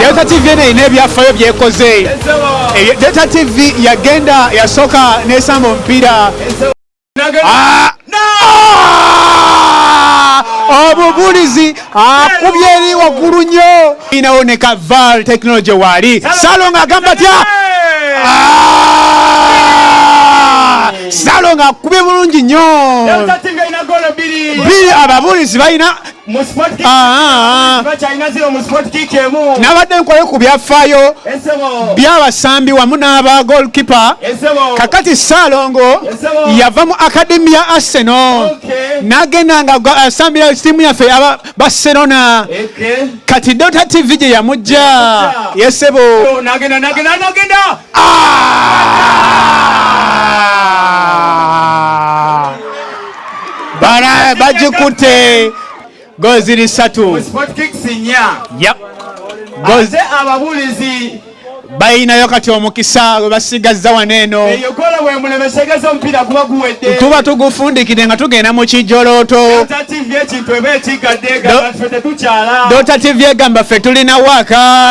Delta TV ne byafaayo byekoze. Delta TV yagenda yasoka n'esamba omupiira. Obubulizi akubye eri waggulu nnyo. Inaoneka VAR technology wali. Salonga agamba atya? Salonga akubye bulungi nnyo. Biri ababulizi balina nabadde nkoye ku byafaayo by'abasambi wamu n'aba goalkeeper. Kakati Salongo yava mu akademi ya Arsenal n'agenda nga asambira ttiimu yaffe aba Barcelona. Kati Delta TV gye yamujja yesebo bara bagikute goziri satu. Yep. Gozi ababulizi bayinayo kati omukisa gwe basigazza waneeno. Tuba tugufundikire nga tugenda mu kijolooto. Delta TV egamba ffe tulina waka.